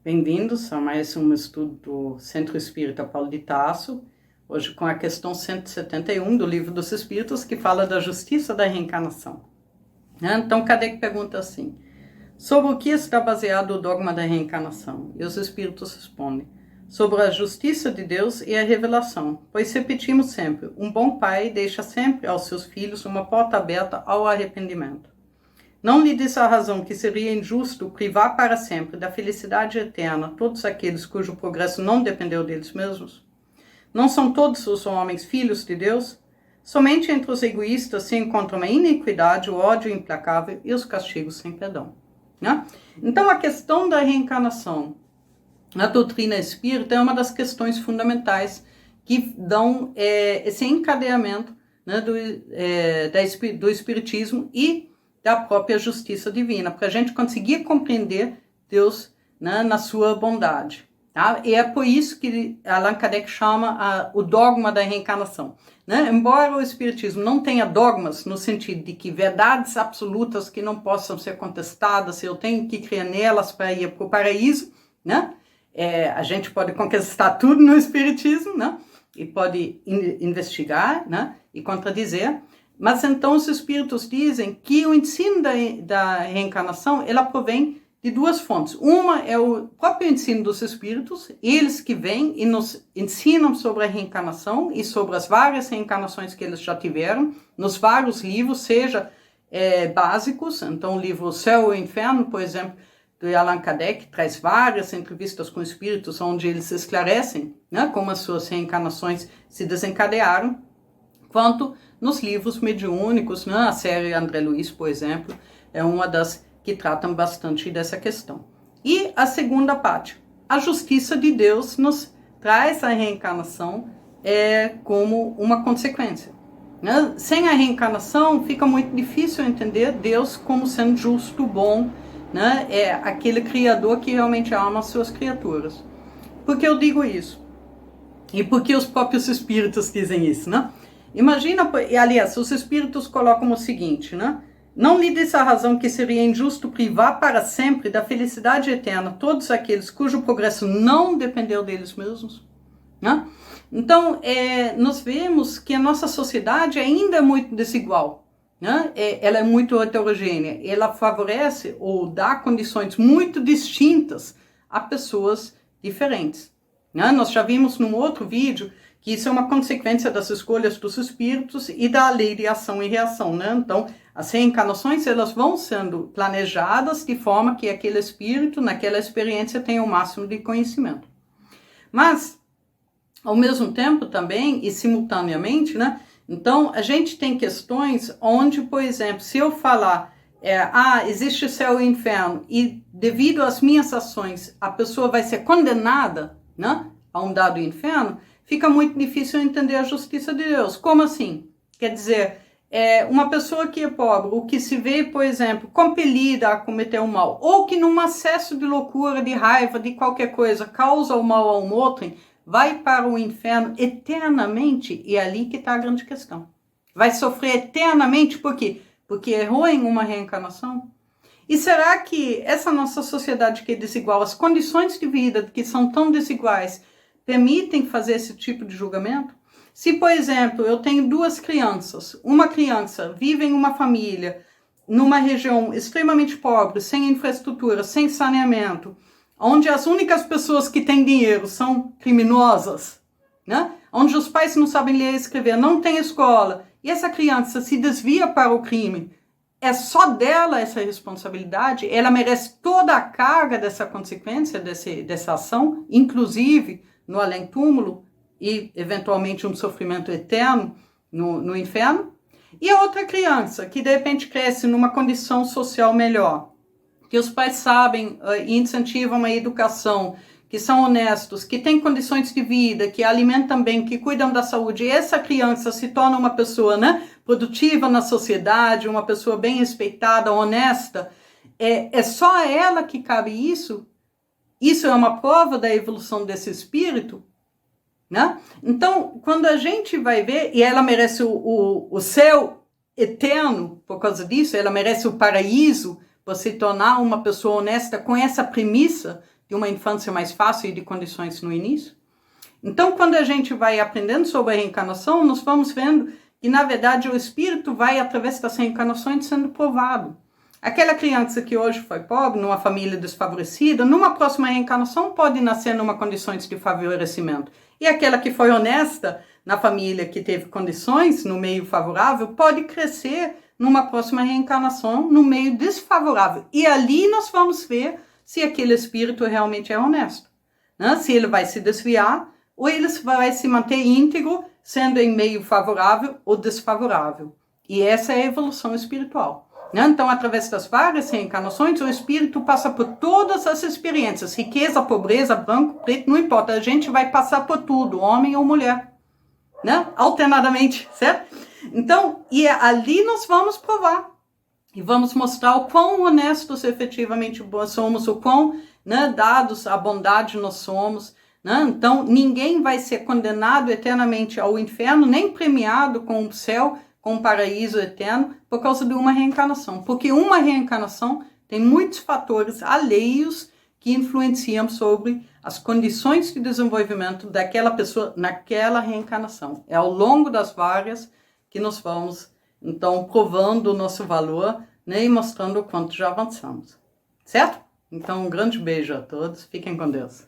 Bem-vindos a mais um estudo do Centro Espírita Paulo de Tarso, hoje com a questão 171 do Livro dos Espíritos, que fala da justiça da reencarnação. Então, Kardec pergunta assim: sobre o que está baseado o dogma da reencarnação? E os Espíritos respondem: sobre a justiça de Deus e a revelação, pois repetimos sempre, um bom pai deixa sempre aos seus filhos uma porta aberta ao arrependimento. Não lhe diz a razão que seria injusto privar para sempre da felicidade eterna todos aqueles cujo progresso não dependeu deles mesmos? Não são todos os homens filhos de Deus? Somente entre os egoístas se encontra uma iniquidade, o ódio implacável e os castigos sem perdão. Então, a questão da reencarnação na doutrina espírita é uma das questões fundamentais que dão esse encadeamento do espiritismo e da própria justiça divina, para a gente conseguir compreender Deus na sua bondade. Tá? E é por isso que Allan Kardec chama o dogma da reencarnação. Embora o espiritismo não tenha dogmas, no sentido de que verdades absolutas que não possam ser contestadas, eu tenho que crer nelas para ir para o paraíso, a gente pode conquistar tudo no espiritismo, e pode investigar, e contradizer. Mas então os espíritos dizem que o ensino da reencarnação, ela provém de duas fontes. Uma é o próprio ensino dos espíritos, eles que vêm e nos ensinam sobre a reencarnação e sobre as várias reencarnações que eles já tiveram, nos vários livros, seja básicos, então o livro Céu e Inferno, por exemplo, de Allan Kardec, traz várias entrevistas com espíritos, onde eles esclarecem como as suas reencarnações se desencadearam, quanto nos livros mediúnicos, a série André Luiz, por exemplo, é uma das que tratam bastante dessa questão. E a segunda parte, a justiça de Deus nos traz a reencarnação como uma consequência. Sem a reencarnação fica muito difícil entender Deus como sendo justo, bom, é aquele Criador que realmente ama as suas criaturas. Por que eu digo isso? E por que os próprios espíritos dizem isso, Imagina, aliás, os espíritos colocam o seguinte, Não lhe diz a razão que seria injusto privar para sempre da felicidade eterna todos aqueles cujo progresso não dependeu deles mesmos? Então, nós vemos que a nossa sociedade ainda é muito desigual, ela é muito heterogênea, ela favorece ou dá condições muito distintas a pessoas diferentes. Nós já vimos num outro vídeo que isso é uma consequência das escolhas dos espíritos e da lei de ação e reação, Então, as reencarnações, elas vão sendo planejadas de forma que aquele espírito, naquela experiência, tenha o máximo de conhecimento. Mas, ao mesmo tempo também, e simultaneamente, Então, a gente tem questões onde, por exemplo, se eu falar, existe céu e inferno, e devido às minhas ações, a pessoa vai ser condenada, a um dado inferno, fica muito difícil entender a justiça de Deus. Como assim? Quer dizer, uma pessoa que é pobre, ou que se vê, por exemplo, compelida a cometer o mal, ou que num acesso de loucura, de raiva, de qualquer coisa, causa o mal a um outro, vai para o inferno eternamente, e é ali que está a grande questão. Vai sofrer eternamente, por quê? Porque errou em uma reencarnação? E será que essa nossa sociedade que é desigual, as condições de vida que são tão desiguais, permitem fazer esse tipo de julgamento? Se, por exemplo, eu tenho duas crianças, uma criança vive em uma família, numa região extremamente pobre, sem infraestrutura, sem saneamento, onde as únicas pessoas que têm dinheiro são criminosas, onde os pais não sabem ler e escrever, não tem escola, e essa criança se desvia para o crime, é só dela essa responsabilidade, ela merece toda a carga dessa consequência, dessa ação, inclusive no além-túmulo e, eventualmente, um sofrimento eterno no inferno. E a outra criança, que de repente cresce numa condição social melhor, que os pais sabem e incentivam a educação, que são honestos, que têm condições de vida, que alimentam bem, que cuidam da saúde, e essa criança se torna uma pessoa produtiva na sociedade, uma pessoa bem respeitada, honesta, é só a ela que cabe isso? Isso é uma prova da evolução desse espírito? Então, quando a gente vai ver, e ela merece o céu eterno por causa disso, ela merece o paraíso por se tornar uma pessoa honesta com essa premissa de uma infância mais fácil e de condições no início. Então, quando a gente vai aprendendo sobre a reencarnação, nós vamos vendo que, na verdade, o espírito vai, através das reencarnações, sendo provado. Aquela criança que hoje foi pobre, numa família desfavorecida, numa próxima reencarnação pode nascer numa condições de favorecimento. E aquela que foi honesta, na família que teve condições, no meio favorável, pode crescer numa próxima reencarnação, no meio desfavorável. E ali nós vamos ver se aquele espírito realmente é honesto, né? Se ele vai se desviar, ou ele vai se manter íntegro, sendo em meio favorável ou desfavorável. E essa é a evolução espiritual. Então, através das várias reencarnações, o espírito passa por todas as experiências. Riqueza, pobreza, branco, preto, não importa. A gente vai passar por tudo, homem ou mulher, né? Alternadamente, certo? Então, e ali nós vamos provar. E vamos mostrar o quão honestos efetivamente somos, o quão, né, dados à bondade nós somos. Né? Então, ninguém vai ser condenado eternamente ao inferno, nem premiado com o céu, com um paraíso eterno, por causa de uma reencarnação. Porque uma reencarnação tem muitos fatores alheios que influenciam sobre as condições de desenvolvimento daquela pessoa naquela reencarnação. É ao longo das várias que nós vamos, então, provando o nosso valor, né, e mostrando o quanto já avançamos. Certo? Então, um grande beijo a todos. Fiquem com Deus.